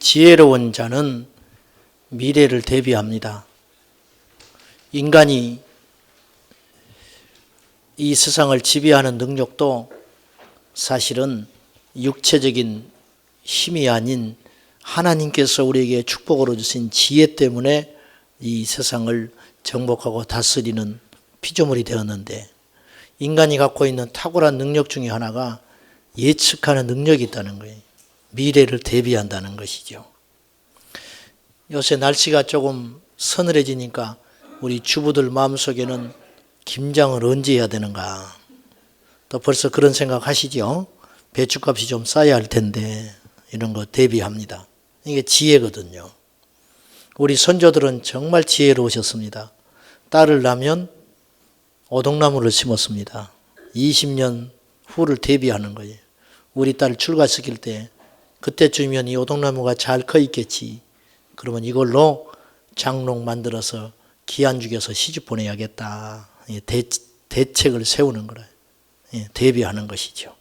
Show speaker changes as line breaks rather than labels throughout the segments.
지혜로운 자는 미래를 대비합니다. 인간이 이 세상을 지배하는 능력도 사실은 육체적인 힘이 아닌 하나님께서 우리에게 축복으로 주신 지혜 때문에 이 세상을 정복하고 다스리는 피조물이 되었는데, 인간이 갖고 있는 탁월한 능력 중에 하나가 예측하는 능력이 있다는 거예요. 미래를 대비한다는 것이죠. 요새 날씨가 조금 서늘해지니까 우리 주부들 마음속에는 김장을 언제 해야 되는가, 또 벌써 그런 생각 하시죠? 배추값이 좀 싸야 할 텐데 이런 거 대비합니다. 이게 지혜거든요. 우리 선조들은 정말 지혜로우셨습니다. 딸을 낳으면 오동나무를 심었습니다. 20년 후를 대비하는 거예요. 우리 딸 출가시킬 때 그때쯤이면 이 오동나무가 잘 커 있겠지. 그러면 이걸로 장롱 만들어서 기한 죽여서 시집 보내야겠다. 대책을 세우는 거라. 대비하는 것이죠.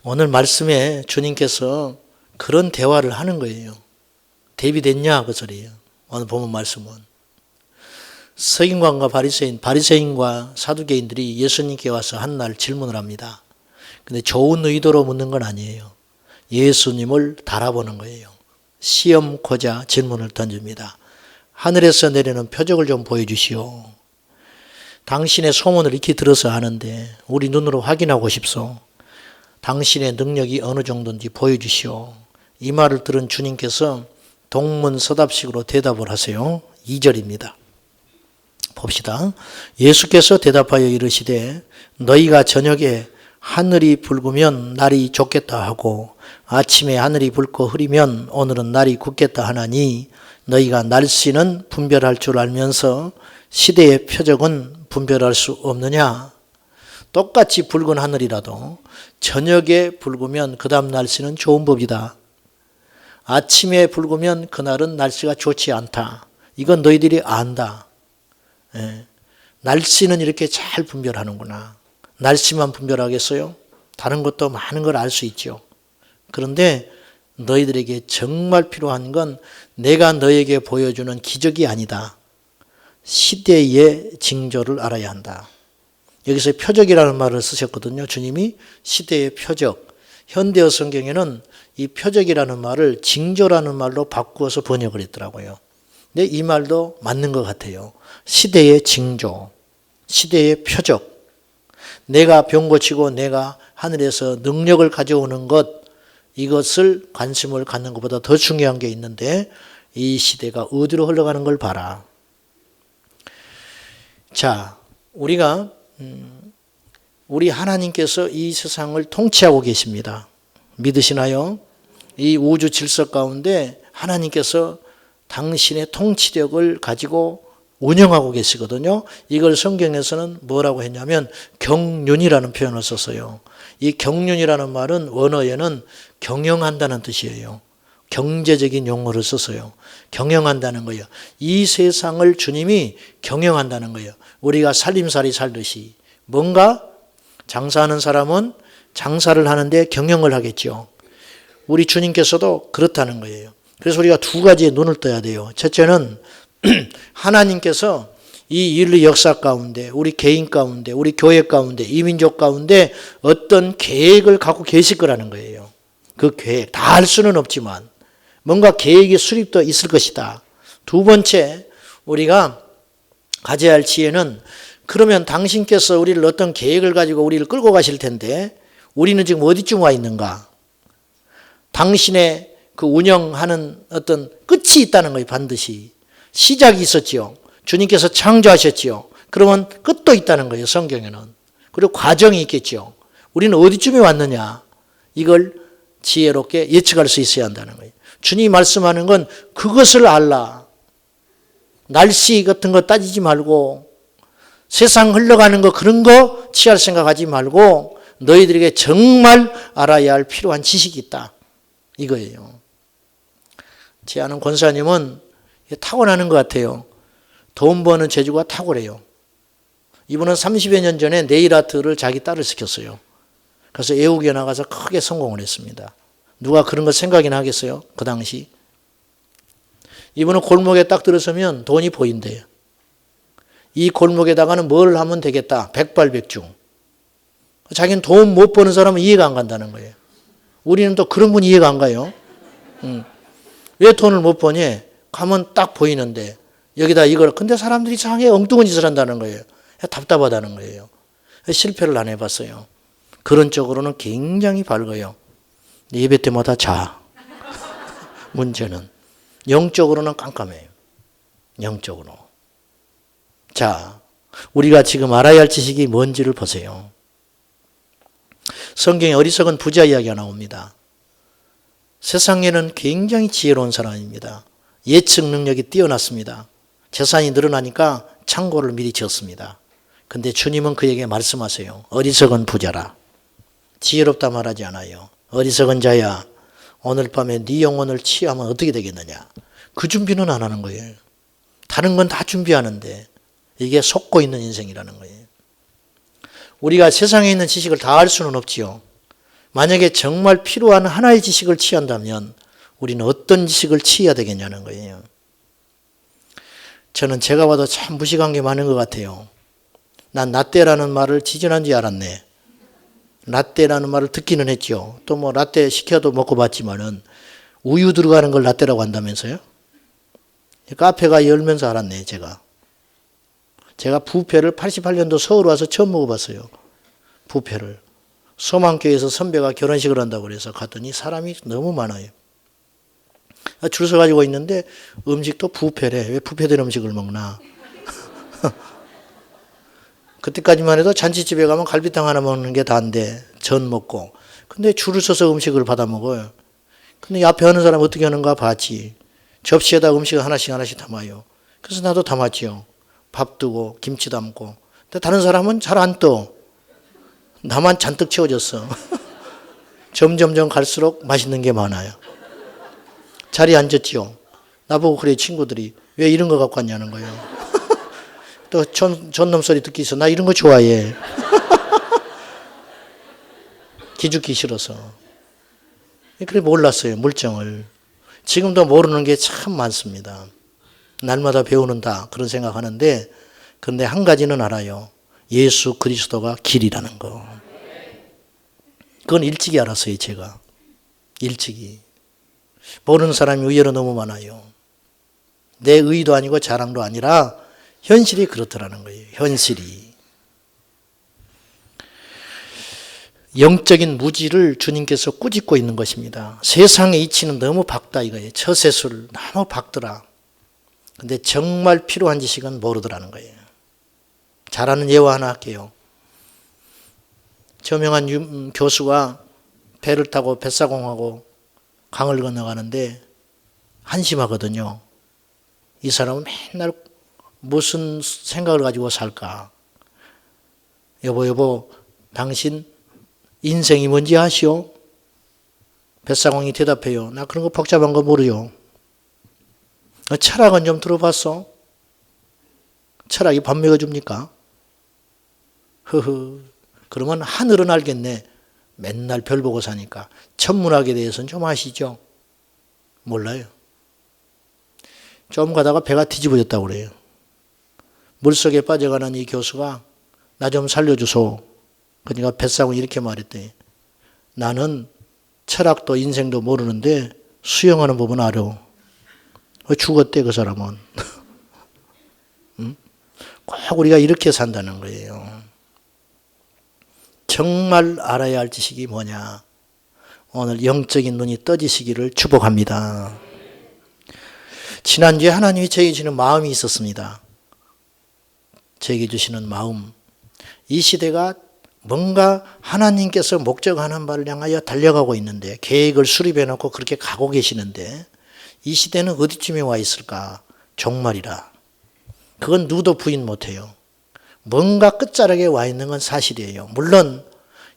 오늘 말씀에 주님께서 그런 대화를 하는 거예요. 대비됐냐 그 소리예요. 오늘 보면 말씀은 서기관과 바리새인과 사두개인들이 예수님께 와서 한 날 질문을 합니다. 근데 좋은 의도로 묻는 건 아니에요. 예수님을 달아보는 거예요. 시험코자 질문을 던집니다. 하늘에서 내리는 표적을 좀 보여주시오. 당신의 소문을 익히 들어서 아는데 우리 눈으로 확인하고 싶소. 당신의 능력이 어느 정도인지 보여주시오. 이 말을 들은 주님께서 동문서답식으로 대답을 하세요. 2절입니다. 봅시다. 예수께서 대답하여 이르시되 너희가 저녁에 하늘이 붉으면 날이 좋겠다 하고 아침에 하늘이 붉고 흐리면 오늘은 날이 굳겠다 하나니 너희가 날씨는 분별할 줄 알면서 시대의 표적은 분별할 수 없느냐. 똑같이 붉은 하늘이라도 저녁에 붉으면 그 다음 날씨는 좋은 법이다. 아침에 붉으면 그날은 날씨가 좋지 않다. 이건 너희들이 안다. 날씨는 이렇게 잘 분별하는구나. 날씨만 분별하겠어요? 다른 것도 많은 걸 알 수 있죠. 그런데 너희들에게 정말 필요한 건 내가 너에게 보여주는 기적이 아니다. 시대의 징조를 알아야 한다. 여기서 표적이라는 말을 쓰셨거든요. 주님이 시대의 표적. 현대어 성경에는 이 표적이라는 말을 징조라는 말로 바꾸어서 번역을 했더라고요. 근데 이 말도 맞는 것 같아요. 시대의 징조, 시대의 표적. 내가 병 고치고 내가 하늘에서 능력을 가져오는 것, 이것을 관심을 갖는 것보다 더 중요한 게 있는데 이 시대가 어디로 흘러가는 걸 봐라. 자, 우리 하나님께서 이 세상을 통치하고 계십니다. 믿으시나요? 이 우주 질서 가운데 하나님께서 당신의 통치력을 가지고 운영하고 계시거든요. 이걸 성경에서는 뭐라고 했냐면 경륜이라는 표현을 썼어요. 이 경륜이라는 말은 원어에는 경영한다는 뜻이에요. 경제적인 용어를 썼어요. 경영한다는 거예요. 이 세상을 주님이 경영한다는 거예요. 우리가 살림살이 살듯이 뭔가 장사하는 사람은 장사를 하는데 경영을 하겠죠. 우리 주님께서도 그렇다는 거예요. 그래서 우리가 두 가지의 눈을 떠야 돼요. 첫째는 하나님께서 이 인류 역사 가운데, 우리 개인 가운데, 우리 교회 가운데, 이민족 가운데 어떤 계획을 갖고 계실 거라는 거예요. 그 계획, 다 할 수는 없지만 뭔가 계획이 수립되어 있을 것이다. 두 번째, 우리가 가져야 할 지혜는 그러면 당신께서 우리를 어떤 계획을 가지고 우리를 끌고 가실 텐데 우리는 지금 어디쯤 와 있는가? 당신의 그 운영하는 어떤 끝이 있다는 거예요. 반드시. 시작이 있었지요. 주님께서 창조하셨지요. 그러면 끝도 있다는 거예요. 성경에는. 그리고 과정이 있겠죠. 우리는 어디쯤에 왔느냐. 이걸 지혜롭게 예측할 수 있어야 한다는 거예요. 주님이 말씀하는 건 그것을 알라. 날씨 같은 거 따지지 말고 세상 흘러가는 거 그런 거 취할 생각하지 말고 너희들에게 정말 알아야 할 필요한 지식이 있다. 이거예요. 제 아는 권사님은 타고나는 것 같아요. 돈 버는 재주가 탁월해요. 이분은 30여 년 전에 네일 아트를 자기 딸을 시켰어요. 그래서 외국에 나가서 크게 성공을 했습니다. 누가 그런 거 생각이나 하겠어요? 그 당시. 이분은 골목에 딱 들어서면 돈이 보인대요. 이 골목에다가는 뭘 하면 되겠다. 백발백중. 자기는 돈 못 버는 사람은 이해가 안 간다는 거예요. 우리는 또 그런 분 이해가 안 가요. 왜 돈을 못 버니? 가면 딱 보이는데 여기다 이걸. 근데 사람들이 이상하게 엉뚱한 짓을 한다는 거예요. 답답하다는 거예요. 실패를 안 해봤어요. 그런 쪽으로는 굉장히 밝아요. 예배 때마다 자. 문제는. 영적으로는 깜깜해요. 영적으로. 자, 우리가 지금 알아야 할 지식이 뭔지를 보세요. 성경에 어리석은 부자 이야기가 나옵니다. 세상에는 굉장히 지혜로운 사람입니다. 예측 능력이 뛰어났습니다. 재산이 늘어나니까 창고를 미리 지었습니다. 근데 주님은 그에게 말씀하세요. 어리석은 부자라. 지혜롭다 말하지 않아요. 어리석은 자야, 오늘 밤에 네 영혼을 취하면 어떻게 되겠느냐. 그 준비는 안 하는 거예요. 다른 건 다 준비하는데 이게 속고 있는 인생이라는 거예요. 우리가 세상에 있는 지식을 다 알 수는 없지요. 만약에 정말 필요한 하나의 지식을 취한다면 우리는 어떤 지식을 취해야 되겠냐는 거예요. 저는 제가 봐도 참 무식한 게 많은 것 같아요. 난 라떼라는 말을 지지난 줄 알았네. 라떼라는 말을 듣기는 했죠. 또 뭐 라떼 시켜도 먹고 봤지만은 우유 들어가는 걸 라떼라고 한다면서요? 카페가 열면서 알았네, 제가. 제가 부페를 88년도 서울 와서 처음 먹어봤어요. 부페를. 소망교회에서 선배가 결혼식을 한다고 그래서 갔더니 사람이 너무 많아요. 줄 서가지고 있는데 음식도 부페래. 왜 부페된 음식을 먹나? 그때까지만 해도 잔치집에 가면 갈비탕 하나 먹는 게 다인데 전 먹고. 근데 줄을 서서 음식을 받아 먹어요. 근데 앞에 하는 사람 어떻게 하는가 봤지. 접시에다 음식을 하나씩 담아요. 그래서 나도 담았지요. 밥 두고 김치 담고. 근데 다른 사람은 잘 안 떠. 나만 잔뜩 채워졌어. 점점점 갈수록 맛있는 게 많아요. 자리에 앉았지요. 나보고 그래 친구들이 왜 이런 거 갖고 왔냐는 거예요. 또 전놈 소리 듣기 있어. 나 이런 거 좋아해. 기죽기 싫어서. 그래 몰랐어요. 물정을. 지금도 모르는 게 참 많습니다. 날마다 배우는다 그런 생각하는데 근데 한 가지는 알아요. 예수 그리스도가 길이라는 거. 그건 일찍이 알았어요. 제가. 일찍이. 모르는 사람이 의외로 너무 많아요. 내 의도 아니고 자랑도 아니라 현실이 그렇더라는 거예요. 현실이. 영적인 무지를 주님께서 꾸짖고 있는 것입니다. 세상의 이치는 너무 밝다 이거예요. 처세술 너무 밝더라. 근데 정말 필요한 지식은 모르더라는 거예요. 잘하는 예화 하나 할게요. 저명한 교수가 배를 타고 뱃사공하고 강을 건너가는데 한심하거든요. 이 사람은 맨날 무슨 생각을 가지고 살까? 여보, 당신 인생이 뭔지 아시오? 뱃사공이 대답해요. 나 그런 거 복잡한 거 모르요. 철학은 좀 들어봤어? 철학이 밥 먹여줍니까? 그러면 하늘은 알겠네. 맨날 별 보고 사니까. 천문학에 대해서는 좀 아시죠? 몰라요. 좀 가다가 배가 뒤집어졌다고 그래요. 물속에 빠져가는 이 교수가 나 좀 살려주소. 그러니까 뱃사공이 이렇게 말했대. 나는 철학도 인생도 모르는데 수영하는 법은 알아. 죽었대 그 사람은. 응? 꼭 우리가 이렇게 산다는 거예요. 정말 알아야 할 지식이 뭐냐. 오늘 영적인 눈이 떠지시기를 축복합니다. 지난주에 하나님이 저에게 주시는 마음이 있었습니다. 저에게 주시는 마음. 이 시대가 뭔가 하나님께서 목적하는 바를 향하여 달려가고 있는데 계획을 수립해 놓고 그렇게 가고 계시는데 이 시대는 어디쯤에 와 있을까? 종말이라. 그건 누구도 부인 못해요. 뭔가 끝자락에 와 있는 건 사실이에요. 물론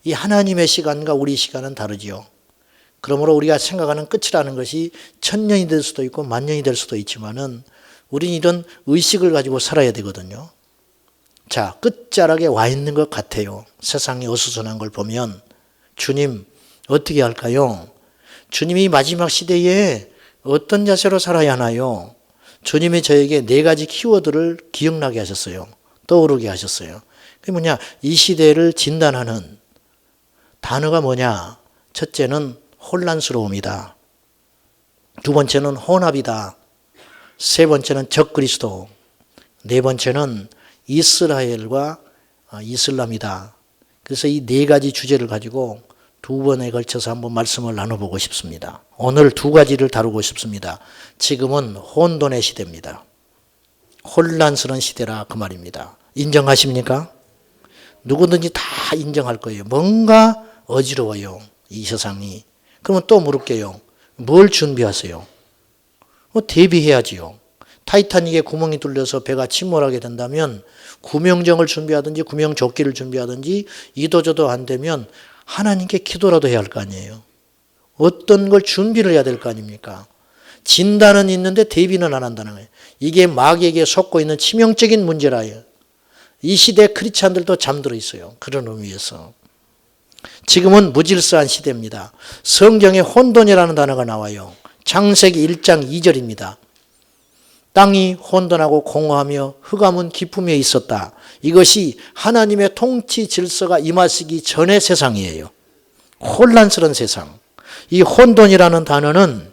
이 하나님의 시간과 우리 시간은 다르지요. 그러므로 우리가 생각하는 끝이라는 것이 1000년이 될 수도 있고 10,000년이 될 수도 있지만은 우리는 이런 의식을 가지고 살아야 되거든요. 자, 끝자락에 와 있는 것 같아요. 세상이 어수선한 걸 보면 주님 어떻게 할까요? 주님이 마지막 시대에 어떤 자세로 살아야 하나요? 주님이 저에게 4가지 키워드를 기억나게 하셨어요. 떠오르게 하셨어요. 그게 뭐냐? 이 시대를 진단하는 단어가 뭐냐? 첫째는 혼란스러움이다. 두 번째는 혼합이다. 세 번째는 적그리스도. 네 번째는 이스라엘과 이슬람이다. 그래서 이 4가지 주제를 가지고 2번에 걸쳐서 한번 말씀을 나눠보고 싶습니다. 오늘 2가지를 다루고 싶습니다. 지금은 혼돈의 시대입니다. 혼란스러운 시대라 그 말입니다. 인정하십니까? 누구든지 다 인정할 거예요. 뭔가 어지러워요. 이 세상이. 그러면 또 물을게요. 뭘 준비하세요? 대비해야지요. 타이타닉에 구멍이 뚫려서 배가 침몰하게 된다면 구명정을 준비하든지 구명조끼를 준비하든지 이도저도 안 되면 하나님께 기도라도 해야 할 거 아니에요. 어떤 걸 준비를 해야 될 거 아닙니까? 진단은 있는데 대비는 안 한다는 거예요. 이게 마귀에게 속고 있는 치명적인 문제라요. 이 시대 크리스찬들도 잠들어 있어요. 그런 의미에서. 지금은 무질서한 시대입니다. 성경에 혼돈이라는 단어가 나와요. 창세기 1장 2절입니다. 땅이 혼돈하고 공허하며 흑암은 깊음에 있었다. 이것이 하나님의 통치 질서가 임하시기 전의 세상이에요. 혼란스러운 세상. 이 혼돈이라는 단어는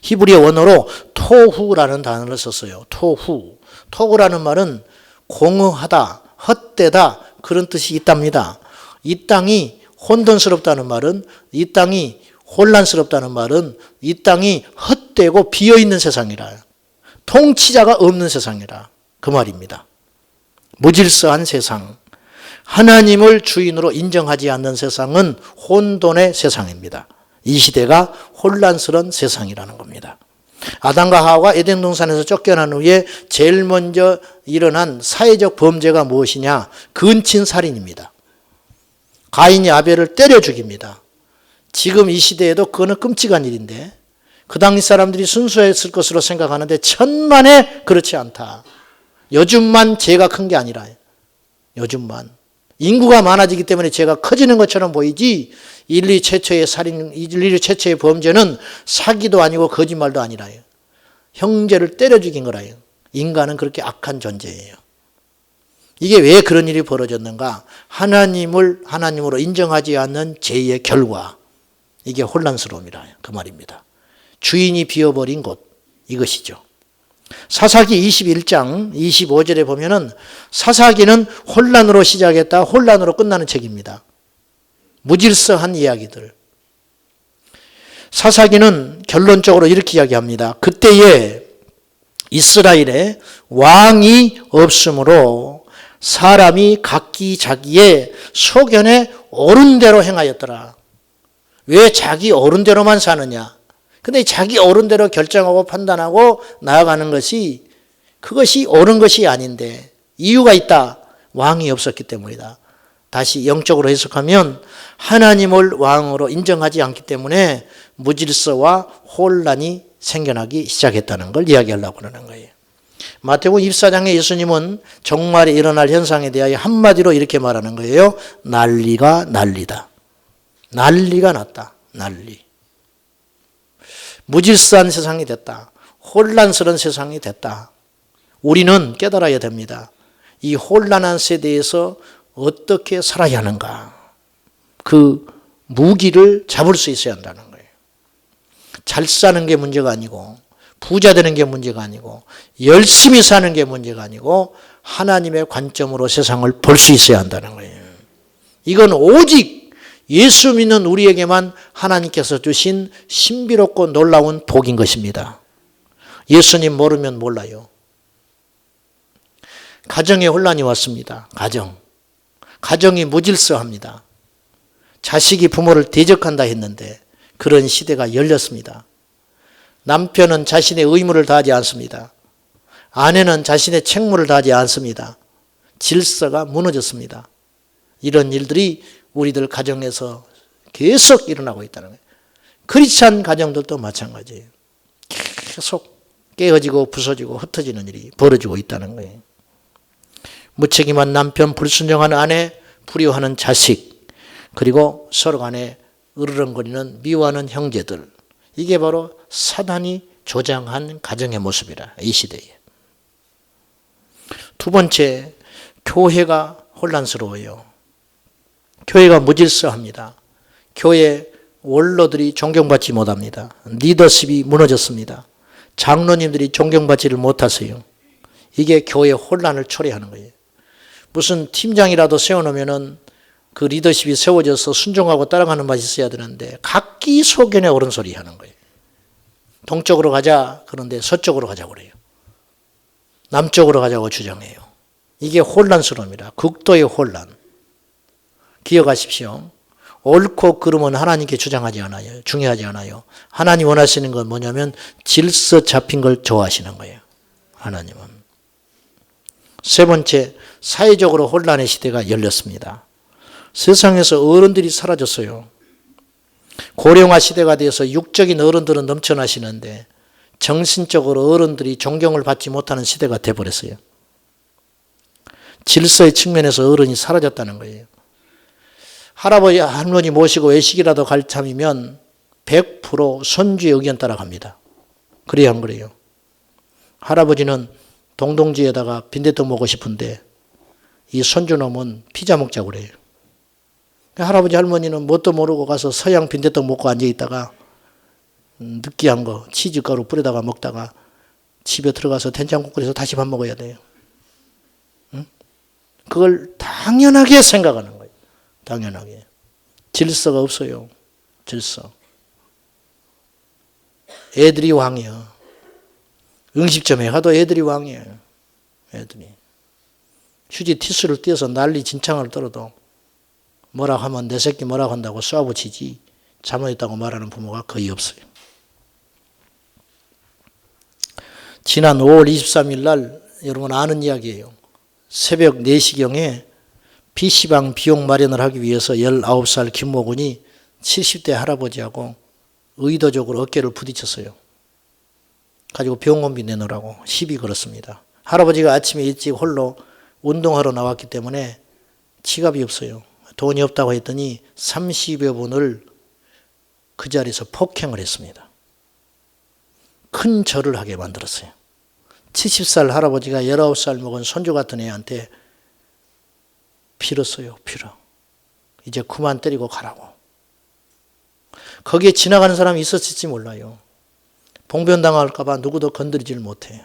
히브리어 원어로 토후라는 단어를 썼어요. 토후. 토후라는 말은 공허하다, 헛되다 그런 뜻이 있답니다. 이 땅이 혼돈스럽다는 말은, 이 땅이 혼란스럽다는 말은 이 땅이 헛되고 비어있는 세상이라, 통치자가 없는 세상이라 그 말입니다. 무질서한 세상, 하나님을 주인으로 인정하지 않는 세상은 혼돈의 세상입니다. 이 시대가 혼란스러운 세상이라는 겁니다. 아담과 하와가 에덴 동산에서 쫓겨난 후에 제일 먼저 일어난 사회적 범죄가 무엇이냐? 근친살인입니다. 가인이 아벨을 때려 죽입니다. 지금 이 시대에도 그거는 끔찍한 일인데 그 당시 사람들이 순수했을 것으로 생각하는데 천만에 그렇지 않다. 요즘만 죄가 큰 게 아니라 요즘만 인구가 많아지기 때문에 죄가 커지는 것처럼 보이지 인류 최초의 살인, 인류 최초의 범죄는 사기도 아니고 거짓말도 아니라요. 형제를 때려 죽인 거라요. 인간은 그렇게 악한 존재예요. 이게 왜 그런 일이 벌어졌는가? 하나님을 하나님으로 인정하지 않는 죄의 결과. 이게 혼란스러움이라 그 말입니다. 주인이 비어버린 곳 이것이죠. 사사기 21장 25절에 보면은 사사기는 혼란으로 시작했다 혼란으로 끝나는 책입니다. 무질서한 이야기들. 사사기는 결론적으로 이렇게 이야기합니다. 그때에 이스라엘에 왕이 없으므로 사람이 각기 자기의 소견에 옳은 대로 행하였더라. 왜 자기 옳은 대로만 사느냐? 근데 자기 옳은 대로 결정하고 판단하고 나아가는 것이 그것이 옳은 것이 아닌데 이유가 있다. 왕이 없었기 때문이다. 다시 영적으로 해석하면 하나님을 왕으로 인정하지 않기 때문에 무질서와 혼란이 생겨나기 시작했다는 걸 이야기하려고 그러는 거예요. 마태복음 24장에 예수님은 종말에 일어날 현상에 대하여 한마디로 이렇게 말하는 거예요. 난리가 난리다. 난리가 났다. 난리. 무질서한 세상이 됐다. 혼란스러운 세상이 됐다. 우리는 깨달아야 됩니다. 이 혼란한 세대에서 어떻게 살아야 하는가. 그 무기를 잡을 수 있어야 한다는 거예요. 잘 사는 게 문제가 아니고 부자 되는 게 문제가 아니고 열심히 사는 게 문제가 아니고 하나님의 관점으로 세상을 볼 수 있어야 한다는 거예요. 이건 오직 예수 믿는 우리에게만 하나님께서 주신 신비롭고 놀라운 복인 것입니다. 예수님 모르면 몰라요. 가정에 혼란이 왔습니다. 가정이 무질서합니다. 자식이 부모를 대적한다 했는데 그런 시대가 열렸습니다. 남편은 자신의 의무를 다하지 않습니다. 아내는 자신의 책무를 다하지 않습니다. 질서가 무너졌습니다. 이런 일들이 우리들 가정에서 계속 일어나고 있다는 거예요. 크리스찬 가정들도 마찬가지예요. 계속 깨어지고 부서지고 흩어지는 일이 벌어지고 있다는 거예요. 무책임한 남편, 불순종한 아내, 불효하는 자식, 그리고 서로 간에 으르렁거리는 미워하는 형제들. 이게 바로 사단이 조장한 가정의 모습이라, 이 시대에. 두 번째, 교회가 혼란스러워요. 교회가 무질서합니다. 교회 원로들이 존경받지 못합니다. 리더십이 무너졌습니다. 장로님들이 존경받지를 못하세요. 이게 교회 혼란을 초래하는 거예요. 무슨 팀장이라도 세워놓으면은 그 리더십이 세워져서 순종하고 따라가는 맛이 있어야 되는데 각기 소견에 옳은 소리 하는 거예요. 동쪽으로 가자 그런데 서쪽으로 가자고 그래요. 남쪽으로 가자고 주장해요. 이게 혼란스러움이라, 극도의 혼란. 기억하십시오. 옳고 그름은 하나님께 주장하지 않아요. 중요하지 않아요. 하나님 원하시는 건 뭐냐면 질서 잡힌 걸 좋아하시는 거예요. 하나님은. 세 번째, 사회적으로 혼란의 시대가 열렸습니다. 세상에서 어른들이 사라졌어요. 고령화 시대가 되어서 육적인 어른들은 넘쳐나시는데 정신적으로 어른들이 존경을 받지 못하는 시대가 돼버렸어요. 질서의 측면에서 어른이 사라졌다는 거예요. 할아버지 할머니 모시고 외식이라도 갈 참이면 100% 손주의 의견 따라 갑니다. 그래야 안 그래요? 할아버지는 동동지에다가 빈대떡 먹고 싶은데 이 손주놈은 피자 먹자고 그래요. 할아버지 할머니는 뭣도 모르고 가서 서양 빈대떡 먹고 앉아있다가 느끼한 거 치즈가루 뿌려다가 먹다가 집에 들어가서 된장국 끓여서 다시 밥 먹어야 돼요. 응? 그걸 당연하게 생각하는 거예요. 당연하게. 질서가 없어요. 질서. 애들이 왕이야. 음식점에 가도 애들이 왕이에요. 애들이. 휴지 티스를 띄어서 난리 진창을 떨어도 뭐라 하면 내 새끼 뭐라 한다고 쏘아붙이지 잘못했다고 말하는 부모가 거의 없어요. 지난 5월 23일 날 여러분 아는 이야기예요. 새벽 4시경에 PC방 비용 마련을 하기 위해서 19살 김모군이 70대 할아버지하고 의도적으로 어깨를 부딪혔어요. 가지고 병원비 내놓으라고 시비 걸었습니다. 할아버지가 아침에 일찍 홀로 운동하러 나왔기 때문에 지갑이 없어요. 돈이 없다고 했더니 30여 분을 그 자리에서 폭행을 했습니다. 큰 절을 하게 만들었어요. 70살 할아버지가 19살 먹은 손주 같은 애한테 빌었어요. 빌어. 이제 그만 때리고 가라고. 거기에 지나가는 사람이 있었을지 몰라요. 봉변당할까 봐 누구도 건드리질 못해요.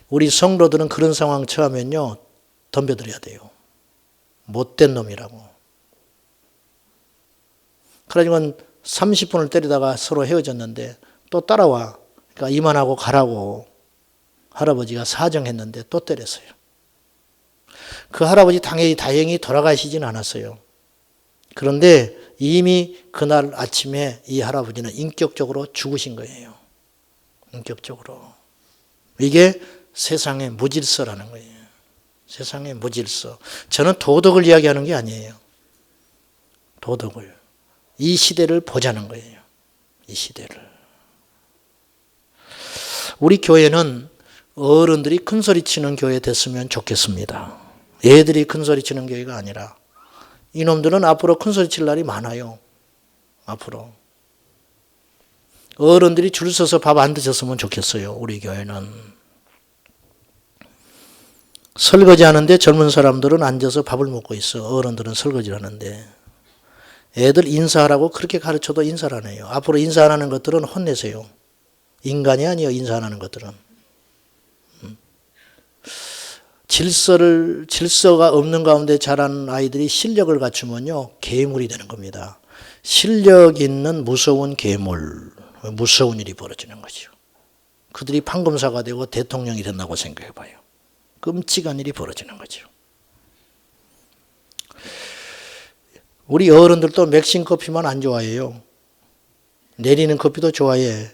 우리 성도들은 그런 상황 처하면요 덤벼들어야 돼요. 못된 놈이라고. 그러니까 30분을 때리다가 서로 헤어졌는데 또 따라와. 그러니까 이만하고 가라고 할아버지가 사정했는데 또 때렸어요. 그 할아버지 다행히 돌아가시진 않았어요. 그런데 이미 그날 아침에 이 할아버지는 인격적으로 죽으신 거예요. 인격적으로. 이게 세상의 무질서라는 거예요. 세상의 무질서. 저는 도덕을 이야기하는 게 아니에요. 도덕을. 이 시대를 보자는 거예요. 이 시대를. 우리 교회는 어른들이 큰소리 치는 교회 됐으면 좋겠습니다. 애들이 큰소리 치는 교회가 아니라 이놈들은 앞으로 큰소리 칠 날이 많아요. 앞으로. 어른들이 줄 서서 밥 안 드셨으면 좋겠어요. 우리 교회는. 설거지 하는데 젊은 사람들은 앉아서 밥을 먹고 있어. 어른들은 설거지를 하는데. 애들 인사하라고 그렇게 가르쳐도 인사를 안 해요. 앞으로 인사 안 하는 것들은 혼내세요. 인간이 아니에요. 인사 안 하는 것들은. 질서가 없는 가운데 자라는 아이들이 실력을 갖추면요. 괴물이 되는 겁니다. 실력 있는 무서운 괴물, 무서운 일이 벌어지는 거죠. 그들이 판검사가 되고 대통령이 된다고 생각해 봐요. 끔찍한 일이 벌어지는 거죠. 우리 어른들도 맥심 커피만 안 좋아해요. 내리는 커피도 좋아해.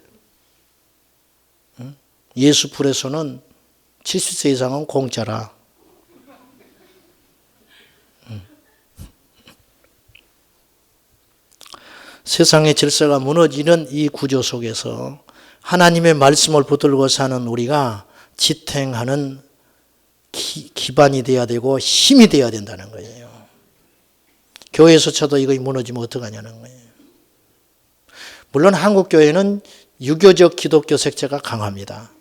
예수풀에서는 70세 이상은 공짜라. 세상의 질서가 무너지는 이 구조 속에서 하나님의 말씀을 붙들고 사는 우리가 지탱하는 기반이 되어야 되고 힘이 되어야 된다는 거예요. 교회에서쳐도 이거 무너지면 어떡하냐는 거예요. 물론 한국 교회는 유교적 기독교 색채가 강합니다.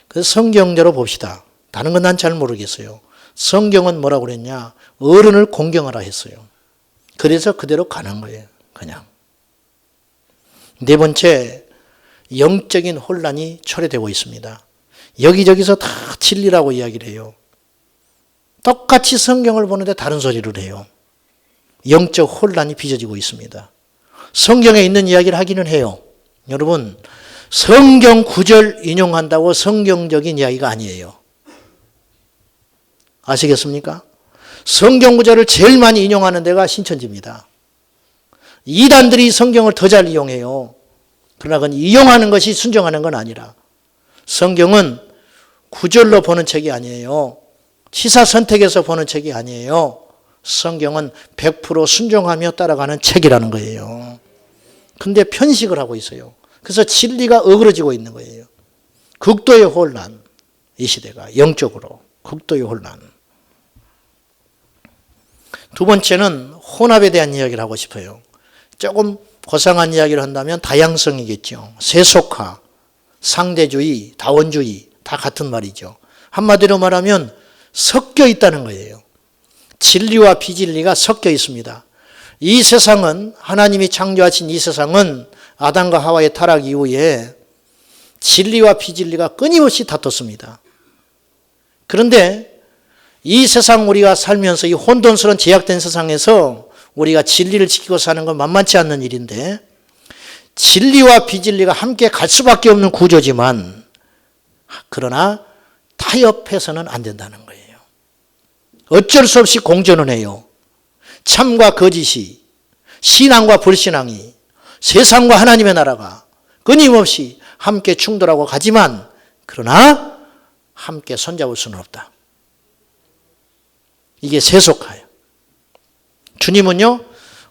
그래서 성경대로 봅시다. 다른 건 난 잘 모르겠어요. 성경은 뭐라고 그랬냐? 어른을 공경하라 했어요. 그래서 그대로 가는 거예요. 그냥. 네 번째, 영적인 혼란이 초래되고 있습니다. 여기저기서 다 진리라고 이야기를 해요. 똑같이 성경을 보는데 다른 소리를 해요. 영적 혼란이 빚어지고 있습니다. 성경에 있는 이야기를 하기는 해요. 여러분, 성경 구절 인용한다고 성경적인 이야기가 아니에요. 아시겠습니까? 성경 구절을 제일 많이 인용하는 데가 신천지입니다. 이단들이 성경을 더 잘 이용해요. 그러나 그건 이용하는 것이 순종하는 건 아니라 성경은 구절로 보는 책이 아니에요. 시사 선택에서 보는 책이 아니에요. 성경은 100% 순종하며 따라가는 책이라는 거예요. 근데 편식을 하고 있어요. 그래서 진리가 어그러지고 있는 거예요. 극도의 혼란, 이 시대가 영적으로 극도의 혼란. 두 번째는 혼합에 대한 이야기를 하고 싶어요. 조금 고상한 이야기를 한다면 다양성이겠죠. 세속화, 상대주의, 다원주의 다 같은 말이죠. 한마디로 말하면 섞여 있다는 거예요. 진리와 비진리가 섞여 있습니다. 이 세상은 하나님이 창조하신 이 세상은 아담과 하와의 타락 이후에 진리와 비진리가 끊임없이 다퉜습니다. 그런데 이 세상 우리가 살면서 이 혼돈스러운 제약된 세상에서 우리가 진리를 지키고 사는 건 만만치 않는 일인데 진리와 비진리가 함께 갈 수밖에 없는 구조지만 그러나 타협해서는 안 된다는 거예요. 어쩔 수 없이 공존을 해요. 참과 거짓이, 신앙과 불신앙이, 세상과 하나님의 나라가 끊임없이 함께 충돌하고 가지만 그러나 함께 손잡을 수는 없다. 이게 세속화예요. 주님은요,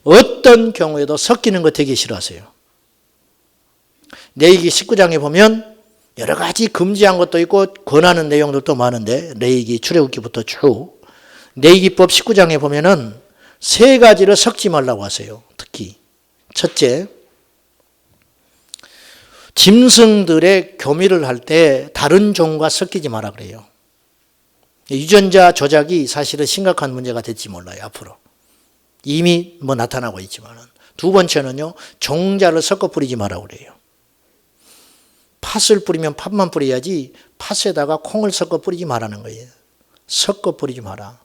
어떤 경우에도 섞이는 거 되게 싫어하세요. 레위기 19장에 보면 여러 가지 금지한 것도 있고 권하는 내용들도 많은데 레위기 출애굽기부터 쭉 레위기법 19장에 보면은 세 가지를 섞지 말라고 하세요. 특히 첫째, 짐승들의 교미를 할 때 다른 종과 섞이지 마라 그래요. 유전자 조작이 사실은 심각한 문제가 될지 몰라요. 앞으로 이미 뭐 나타나고 있지만. 두 번째는요, 종자를 섞어 뿌리지 마라 그래요. 팥을 뿌리면 팥만 뿌려야지 팥에다가 콩을 섞어 뿌리지 말라는 거예요. 섞어 뿌리지 마라.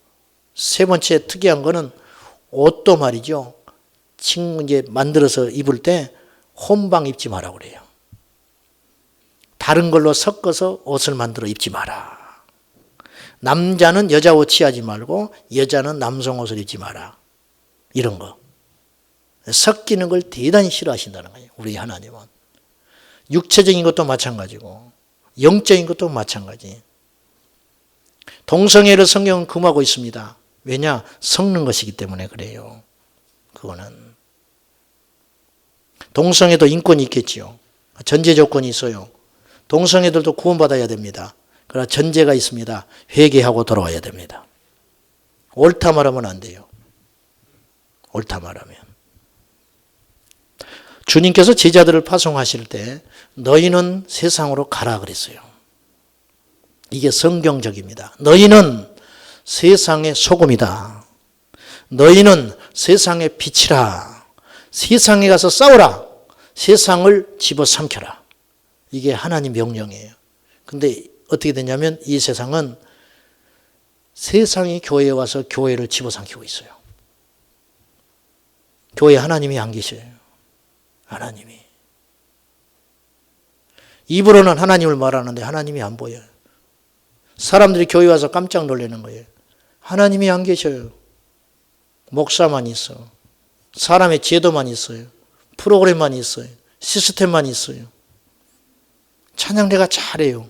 세 번째 특이한 거는 옷도 말이죠. 이제 만들어서 입을 때 혼방 입지 마라 그래요. 다른 걸로 섞어서 옷을 만들어 입지 마라. 남자는 여자 옷 취하지 말고 여자는 남성 옷을 입지 마라. 이런 거. 섞이는 걸 대단히 싫어하신다는 거예요. 우리 하나님은. 육체적인 것도 마찬가지고 영적인 것도 마찬가지. 동성애를 성경은 금하고 있습니다. 왜냐? 섞는 것이기 때문에 그래요. 그거는. 동성애도 인권이 있겠지요. 전제 조건이 있어요. 동성애들도 구원받아야 됩니다. 그러나 전제가 있습니다. 회개하고 돌아와야 됩니다. 옳다 말하면 안 돼요. 옳다 말하면. 주님께서 제자들을 파송하실 때 너희는 세상으로 가라 그랬어요. 이게 성경적입니다. 너희는 세상의 소금이다. 너희는 세상의 빛이라. 세상에 가서 싸우라. 세상을 집어삼켜라. 이게 하나님 명령이에요. 근데 어떻게 되냐면 이 세상은 세상이 교회에 와서 교회를 집어삼키고 있어요. 교회에 하나님이 안 계셔요. 하나님이. 입으로는 하나님을 말하는데 하나님이 안 보여요. 사람들이 교회 와서 깜짝 놀라는 거예요. 하나님이 안 계셔요. 목사만 있어. 사람의 제도만 있어요. 프로그램만 있어요. 시스템만 있어요. 찬양대가 잘해요.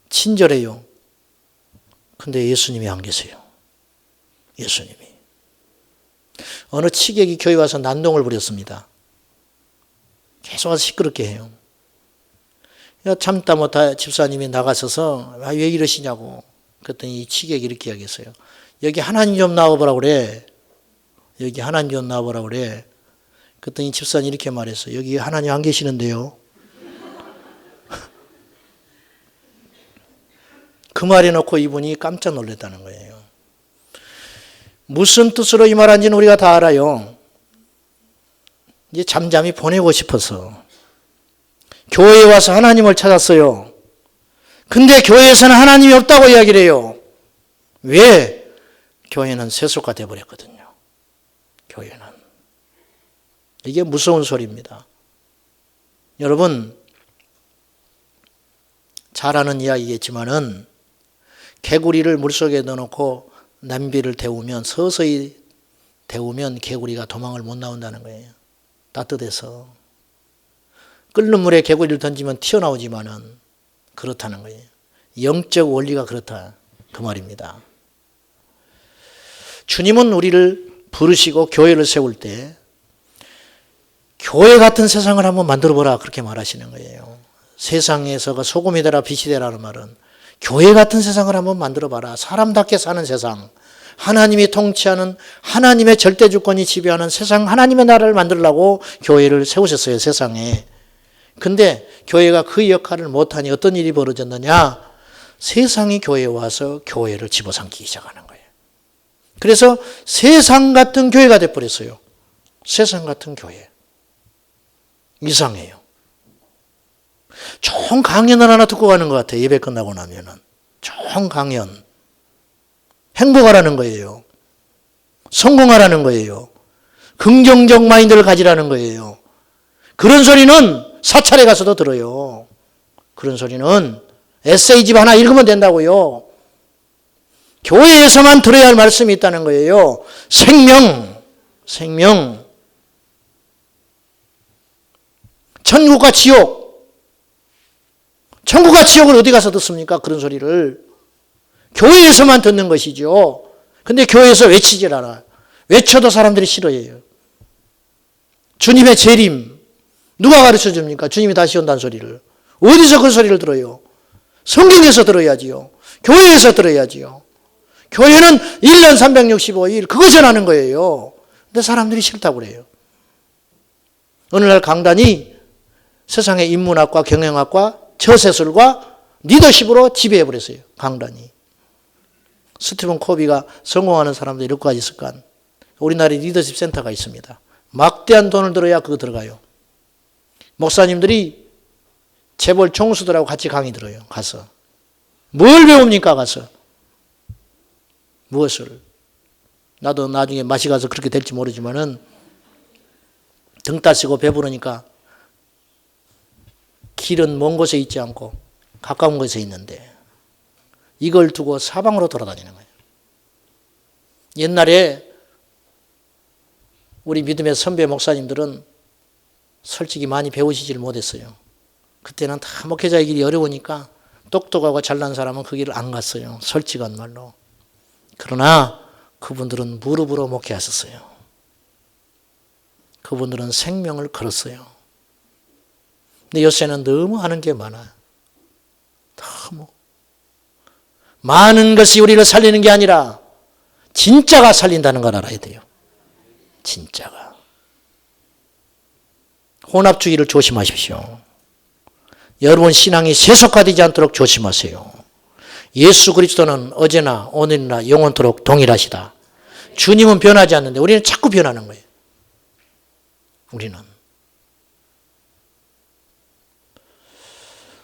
친절해요. 근데 예수님이 안 계세요. 예수님이. 어느 치객이 교회 와서 난동을 부렸습니다. 계속 와서 시끄럽게 해요. 참다 못하 집사님이 나가셔서 왜 이러시냐고. 그랬더니 이 치객이 이렇게 이야기했어요. 여기 하나님 좀 나와보라 그래. 여기 하나님 좀 나와보라 그래. 그랬더니 집사님 이렇게 말했어. 여기 하나님 안 계시는데요. 그 말해 놓고 이분이 깜짝 놀랐다는 거예요. 무슨 뜻으로 이 말한지는 우리가 다 알아요. 이제 잠잠히 보내고 싶어서 교회에 와서 하나님을 찾았어요. 근데 교회에서는 하나님이 없다고 이야기를 해요. 왜? 교회는 세속화 되어버렸거든요. 교회는. 이게 무서운 소리입니다. 여러분, 잘 아는 이야기겠지만은 개구리를 물속에 넣어놓고 냄비를 데우면, 서서히 데우면 개구리가 도망을 못 나온다는 거예요. 따뜻해서. 끓는 물에 개구리를 던지면 튀어나오지만은 그렇다는 거예요. 영적 원리가 그렇다. 그 말입니다. 주님은 우리를 부르시고 교회를 세울 때 교회 같은 세상을 한번 만들어보라 그렇게 말하시는 거예요. 세상에서가 소금이 되라 빛이 되라는 말은 교회 같은 세상을 한번 만들어봐라. 사람답게 사는 세상. 하나님이 통치하는 하나님의 절대 주권이 지배하는 세상, 하나님의 나라를 만들려고 교회를 세우셨어요. 세상에. 근데 교회가 그 역할을 못하니 어떤 일이 벌어졌느냐. 세상이 교회에 와서 교회를 집어삼키기 시작하는 거예요. 그래서 세상 같은 교회가 돼버렸어요. 세상 같은 교회. 이상해요. 좋은 강연을 하나 듣고 가는 것 같아요. 예배 끝나고 나면은. 좋은 강연. 행복하라는 거예요. 성공하라는 거예요. 긍정적 마인드를 가지라는 거예요. 그런 소리는 사찰에 가서도 들어요. 그런 소리는 에세이집 하나 읽으면 된다고요. 교회에서만 들어야 할 말씀이 있다는 거예요. 생명. 천국과 지옥. 천국과 지옥을 어디 가서 듣습니까? 그런 소리를. 교회에서만 듣는 것이죠. 근데 교회에서 외치질 않아. 외쳐도 사람들이 싫어해요. 주님의 재림. 누가 가르쳐 줍니까? 주님이 다시 온다는 소리를. 어디서 그 소리를 들어요? 성경에서 들어야지요. 교회에서 들어야지요. 교회는 1년 365일 그거 전하는 거예요. 근데 사람들이 싫다고 그래요. 어느 날 강단이 세상의 인문학과 경영학과 처세술과 리더십으로 지배해버렸어요. 강단이. 스티븐 코비가 성공하는 사람들 이렇게까지 있을까? 우리나라에 리더십 센터가 있습니다. 막대한 돈을 들어야 그거 들어가요. 목사님들이 재벌 총수들하고 같이 강의 들어요. 가서. 뭘 배웁니까? 가서. 무엇을? 나도 나중에 맛이 가서 그렇게 될지 모르지만은 등 따시고 배부르니까 길은 먼 곳에 있지 않고 가까운 곳에 있는데 이걸 두고 사방으로 돌아다니는 거예요. 옛날에 우리 믿음의 선배 목사님들은 솔직히 많이 배우시질 못했어요. 그때는 다 목회자의 길이 어려우니까 똑똑하고 잘난 사람은 그 길을 안 갔어요. 솔직한 말로. 그러나 그분들은 무릎으로 목회하셨어요. 그분들은 생명을 걸었어요. 근데 요새는 너무 하는 게 많아요. 너무. 많은 것이 우리를 살리는 게 아니라 진짜가 살린다는 걸 알아야 돼요. 진짜가. 혼합주의를 조심하십시오. 여러분 신앙이 세속화되지 않도록 조심하세요. 예수 그리스도는 어제나 오늘이나 영원토록 동일하시다. 주님은 변하지 않는데 우리는 자꾸 변하는 거예요. 우리는.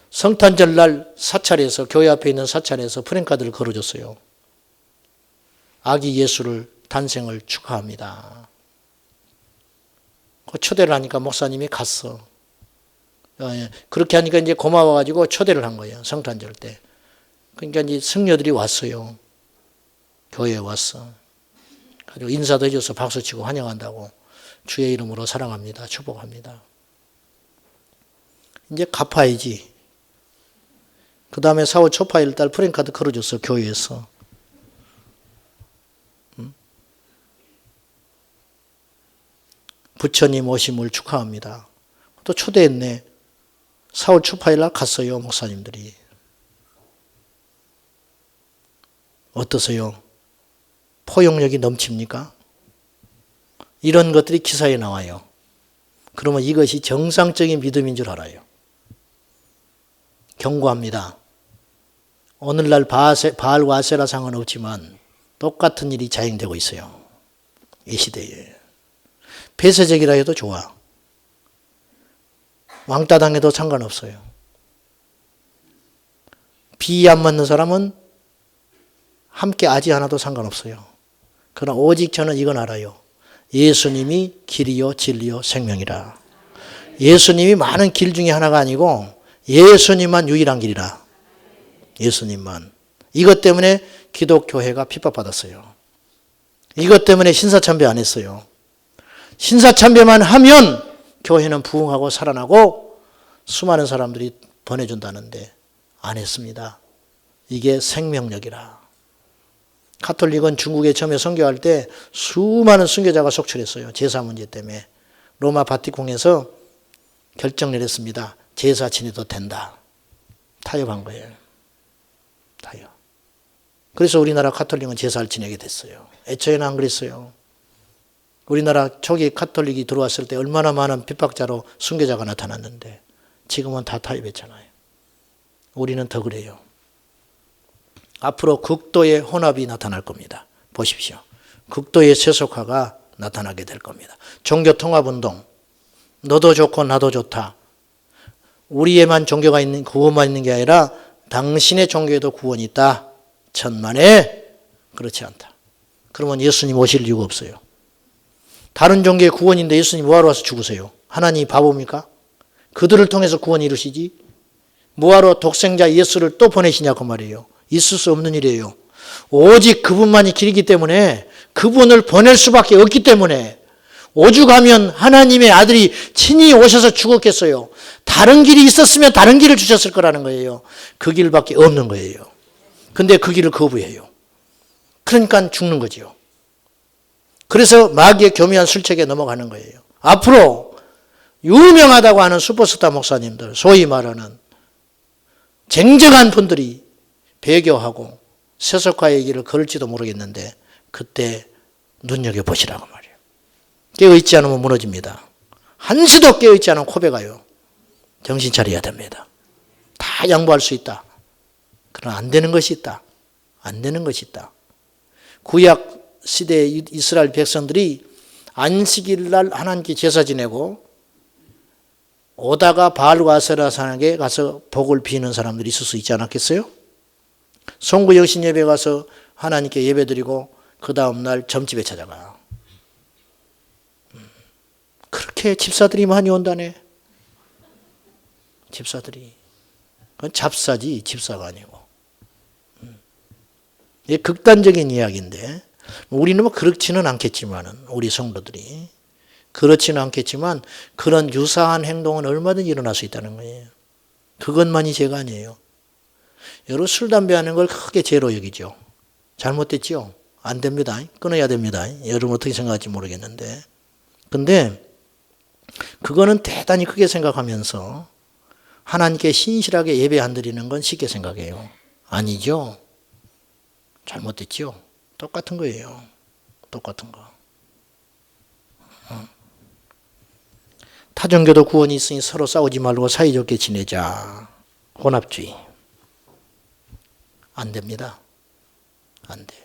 성탄절 날 사찰에서, 교회 앞에 있는 사찰에서 프랭카드를 걸어줬어요. 아기 예수를 탄생을 축하합니다. 초대를 하니까 목사님이 갔어. 그렇게 하니까 이제 고마워가지고 초대를 한 거예요. 성탄절 때. 그러니까 이제 성녀들이 왔어요. 교회에 왔어. 그리고 인사도 해줘서 박수치고 환영한다고. 주의 이름으로 사랑합니다. 축복합니다. 이제 갚아야지. 그 다음에 4월 초파일날 프랭카드 걸어줬어. 교회에서. 부처님 오심을 축하합니다. 또 초대했네. 4월 초파일날 갔어요. 목사님들이. 어떠세요? 포용력이 넘칩니까? 이런 것들이 기사에 나와요. 그러면 이것이 정상적인 믿음인 줄 알아요. 경고합니다. 오늘날 바알과 아세라 상은 없지만 똑같은 일이 자행되고 있어요. 이 시대에. 폐쇄적이라 해도 좋아. 왕따 당해도 상관없어요. 비 안 맞는 사람은 함께 아지 않아도 상관없어요. 그러나 오직 저는 이건 알아요. 예수님이 길이요 진리요 생명이라. 예수님이 많은 길 중에 하나가 아니고 예수님만 유일한 길이라. 예수님만. 이것 때문에 기독교회가 핍박받았어요. 이것 때문에 신사참배 안 했어요. 신사참배만 하면 교회는 부흥하고 살아나고 수많은 사람들이 보내준다는데 안 했습니다. 이게 생명력이라. 가톨릭은 중국에 처음에 선교할 때 수많은 선교자가 속출했어요. 제사 문제 때문에. 로마 바티콩에서 결정 내렸습니다. 제사 지내도 된다. 타협한 거예요. 타협. 그래서 우리나라 가톨릭은 제사를 지내게 됐어요. 애초에는 안 그랬어요. 우리나라 초기 가톨릭이 들어왔을 때 얼마나 많은 핍박자로 순교자가 나타났는데 지금은 다 타협했잖아요. 우리는 더 그래요. 앞으로 극도의 혼합이 나타날 겁니다. 보십시오. 극도의 세속화가 나타나게 될 겁니다. 종교통합운동. 너도 좋고 나도 좋다. 우리에만 종교가 있는, 구원만 있는 게 아니라 당신의 종교에도 구원이 있다. 천만에 그렇지 않다. 그러면 예수님 오실 이유가 없어요. 다른 종교의 구원인데 예수님 뭐하러 와서 죽으세요? 하나님이 바보입니까? 그들을 통해서 구원 이루시지? 뭐하러 독생자 예수를 또 보내시냐고 말이에요. 있을 수 없는 일이에요. 오직 그분만이 길이기 때문에 그분을 보낼 수밖에 없기 때문에 오죽하면 하나님의 아들이 친히 오셔서 죽었겠어요. 다른 길이 있었으면 다른 길을 주셨을 거라는 거예요. 그 길밖에 없는 거예요. 근데 그 길을 거부해요. 그러니까 죽는 거지요. 그래서 마귀의 교묘한 술책에 넘어가는 거예요. 앞으로 유명하다고 하는 슈퍼스타 목사님들, 소위 말하는 쟁쟁한 분들이 배교하고 세속화의 길을 걸을지도 모르겠는데 그때 눈여겨보시라고 말이에요. 깨어있지 않으면 무너집니다. 한시도 깨어있지 않으면 코베가요. 정신 차려야 됩니다. 다 양보할 수 있다. 그러나 안 되는 것이 있다. 안 되는 것이 있다. 구약 시대의 이스라엘 백성들이 안식일 날 하나님께 제사 지내고 오다가 바알과 아세라 산에 가서 복을 비는 사람들이 있을 수 있지 않았겠어요? 송구 여신 예배 가서 하나님께 예배 드리고 그 다음날 점집에 찾아가. 그렇게 집사들이 많이 온다네. 집사들이. 그건 잡사지 집사가 아니고. 이게 극단적인 이야기인데 우리는 뭐 그렇지는 않겠지만은 우리 성도들이 그렇지는 않겠지만 그런 유사한 행동은 얼마든지 일어날 수 있다는 거예요. 그것만이 죄가 아니에요. 여러분 술 담배 하는 걸 크게 죄로 여기죠. 잘못됐죠? 안 됩니다. 끊어야 됩니다. 여러분 어떻게 생각할지 모르겠는데. 근데 그거는 대단히 크게 생각하면서 하나님께 신실하게 예배 안 드리는 건 쉽게 생각해요. 아니죠. 잘못됐죠. 똑같은 거예요. 똑같은 거. 타종교도 구원이 있으니 서로 싸우지 말고 사이좋게 지내자. 혼합주의. 안 됩니다. 안 돼.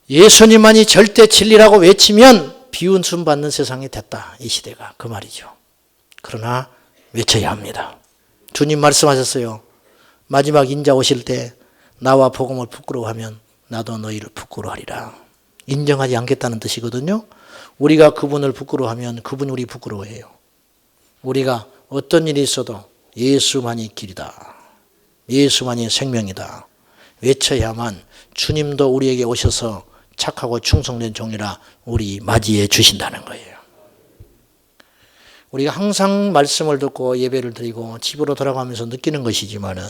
예수님만이 절대 진리라고 외치면 비운순 받는 세상이 됐다. 이 시대가. 그 말이죠. 그러나 외쳐야 합니다. 주님 말씀하셨어요. 마지막 인자 오실 때 나와 복음을 부끄러워하면 나도 너희를 부끄러워하리라. 인정하지 않겠다는 뜻이거든요. 우리가 그분을 부끄러워하면 그분이 우리 부끄러워해요. 우리가 어떤 일이 있어도 예수만이 길이다. 예수만이 생명이다. 외쳐야만 주님도 우리에게 오셔서 착하고 충성된 종이라 우리 맞이해 주신다는 거예요. 우리가 항상 말씀을 듣고 예배를 드리고 집으로 돌아가면서 느끼는 것이지만은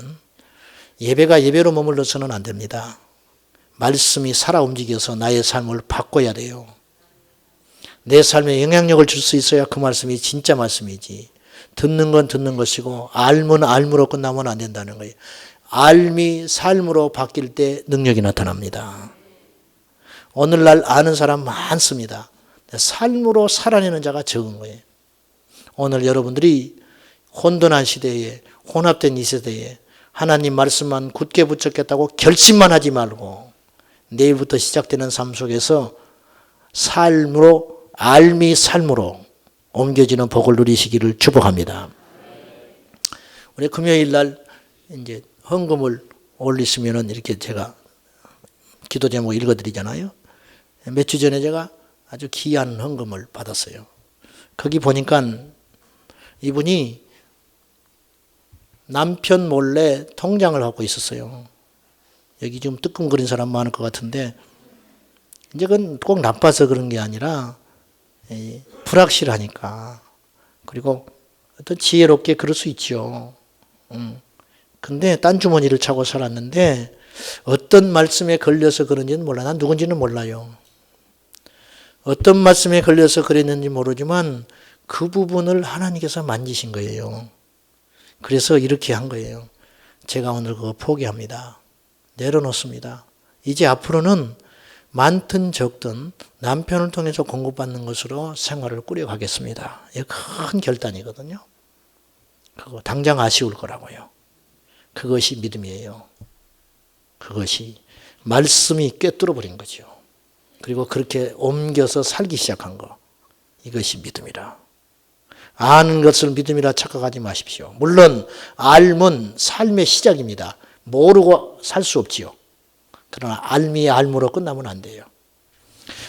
예배가 예배로 머물러서는 안 됩니다. 말씀이 살아 움직여서 나의 삶을 바꿔야 돼요. 내 삶에 영향력을 줄 수 있어야 그 말씀이 진짜 말씀이지. 듣는 건 듣는 것이고 알면 알므로 끝나면 안 된다는 거예요. 알미 삶으로 바뀔 때 능력이 나타납니다. 오늘날 아는 사람 많습니다. 삶으로 살아내는 자가 적은 거예요. 오늘 여러분들이 혼돈한 시대에, 혼합된 이 시대에 하나님 말씀만 굳게 붙잡겠다고 결심만 하지 말고 내일부터 시작되는 삶 속에서 삶으로, 알미 삶으로 옮겨지는 복을 누리시기를 축복합니다. 우리 금요일 날 이제 헌금을 올리시면은 이렇게 제가 기도 제목 읽어드리잖아요. 몇 주 전에 제가 아주 귀한 헌금을 받았어요. 거기 보니까 이분이 남편 몰래 통장을 하고 있었어요. 여기 좀 뜨끔거린 사람 많을 것 같은데, 이제 그건 꼭 나빠서 그런 게 아니라 불확실하니까. 그리고 어떤 지혜롭게 그럴 수 있죠. 근데 딴 주머니를 차고 살았는데 어떤 말씀에 걸려서 그런지는 몰라. 난 누군지는 몰라요. 어떤 말씀에 걸려서 그랬는지 모르지만 그 부분을 하나님께서 만지신 거예요. 그래서 이렇게 한 거예요. 제가 오늘 그거 포기합니다. 내려놓습니다. 이제 앞으로는 많든 적든 남편을 통해서 공급받는 것으로 생활을 꾸려가겠습니다. 이게 큰 결단이거든요. 그거 당장 아쉬울 거라고요. 그것이 믿음이에요. 그것이 말씀이 꿰뚫어 버린 거죠. 그리고 그렇게 옮겨서 살기 시작한 거. 이것이 믿음이라. 아는 것을 믿음이라 착각하지 마십시오. 물론 알면 삶의 시작입니다. 모르고 살 수 없지요. 그러나 알미의 알무로 끝나면 안 돼요.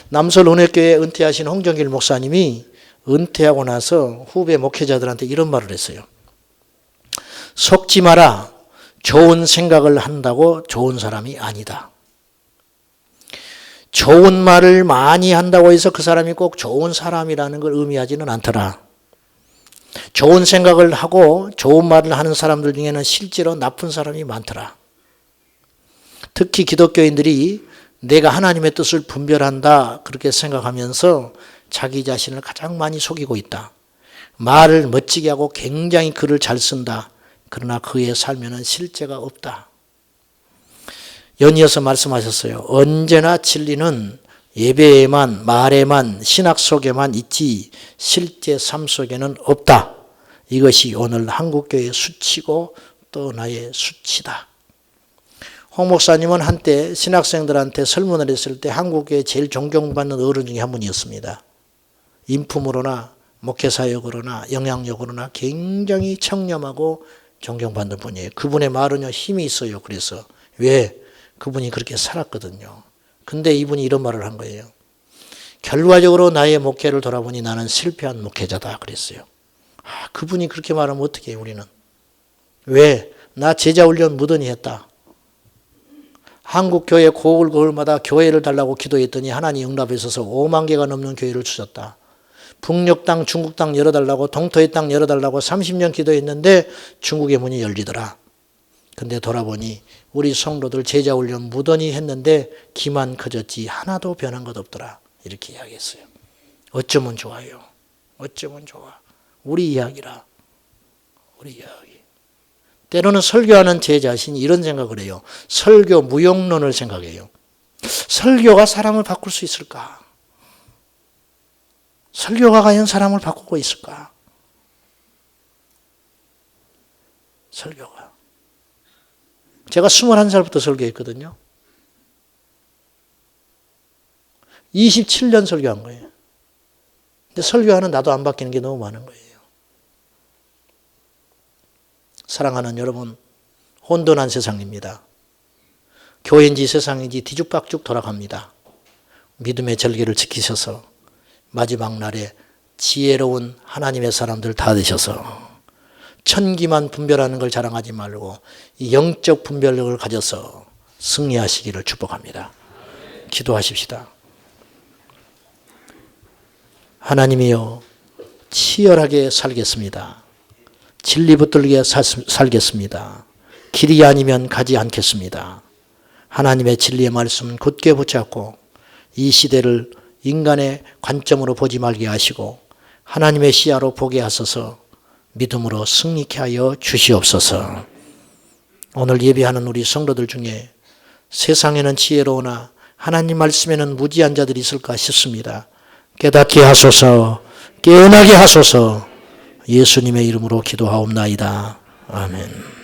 남설 은혜교회 은퇴하신 홍정길 목사님이 은퇴하고 나서 후배 목회자들한테 이런 말을 했어요. 속지 마라. 좋은 생각을 한다고 좋은 사람이 아니다. 좋은 말을 많이 한다고 해서 그 사람이 꼭 좋은 사람이라는 걸 의미하지는 않더라. 좋은 생각을 하고 좋은 말을 하는 사람들 중에는 실제로 나쁜 사람이 많더라. 특히 기독교인들이 내가 하나님의 뜻을 분별한다 그렇게 생각하면서 자기 자신을 가장 많이 속이고 있다. 말을 멋지게 하고 굉장히 글을 잘 쓴다. 그러나 그의 삶에는 실제가 없다. 연이어서 말씀하셨어요. 언제나 진리는 예배에만, 말에만, 신학 속에만 있지 실제 삶 속에는 없다. 이것이 오늘 한국교회의 수치고 또 나의 수치다. 홍 목사님은 한때 신학생들한테 설문을 했을 때 한국교회에 제일 존경받는 어른 중에 한 분이었습니다. 인품으로나 목회사역으로나 영향력으로나 굉장히 청렴하고 존경받는 분이에요. 그분의 말은요 힘이 있어요. 그래서 왜? 그분이 그렇게 살았거든요. 근데 이분이 이런 말을 한 거예요. 결과적으로 나의 목회를 돌아보니 나는 실패한 목회자다 그랬어요. 그분이 그렇게 말하면 어떻게 해요 우리는? 왜? 나 제자훈련 무던히 했다. 한국교회 고을고을마다 교회를 달라고 기도했더니 하나님 응답하셔서 5만 개가 넘는 교회를 주셨다. 북녘 땅, 중국 땅 열어달라고 동토의 땅 열어달라고 30년 기도했는데 중국의 문이 열리더라. 근데 돌아보니 우리 성도들 제자훈련 무던히 했는데 기만 커졌지 하나도 변한 것 없더라. 이렇게 이야기했어요. 어쩌면 좋아요. 어쩌면 좋아. 우리 이야기라. 우리 이야기. 때로는 설교하는 제 자신이 이런 생각을 해요. 설교 무용론을 생각해요. 설교가 사람을 바꿀 수 있을까? 설교가 과연 사람을 바꾸고 있을까? 설교가. 제가 21살부터 설교했거든요. 27년 설교한 거예요. 근데 설교하는 나도 안 바뀌는 게 너무 많은 거예요. 사랑하는 여러분, 혼돈한 세상입니다. 교회인지 세상인지 뒤죽박죽 돌아갑니다. 믿음의 절개를 지키셔서 마지막 날에 지혜로운 하나님의 사람들 다 되셔서 천기만 분별하는 걸 자랑하지 말고 이 영적 분별력을 가져서 승리하시기를 축복합니다. 기도하십시다. 하나님이여 치열하게 살겠습니다. 진리 붙들게 살겠습니다. 길이 아니면 가지 않겠습니다. 하나님의 진리의 말씀 굳게 붙잡고 이 시대를 인간의 관점으로 보지 말게 하시고 하나님의 시야로 보게 하소서. 믿음으로 승리케 하여 주시옵소서. 오늘 예배하는 우리 성도들 중에 세상에는 지혜로우나 하나님 말씀에는 무지한 자들이 있을까 싶습니다. 깨닫게 하소서, 깨어나게 하소서, 예수님의 이름으로 기도하옵나이다. 아멘.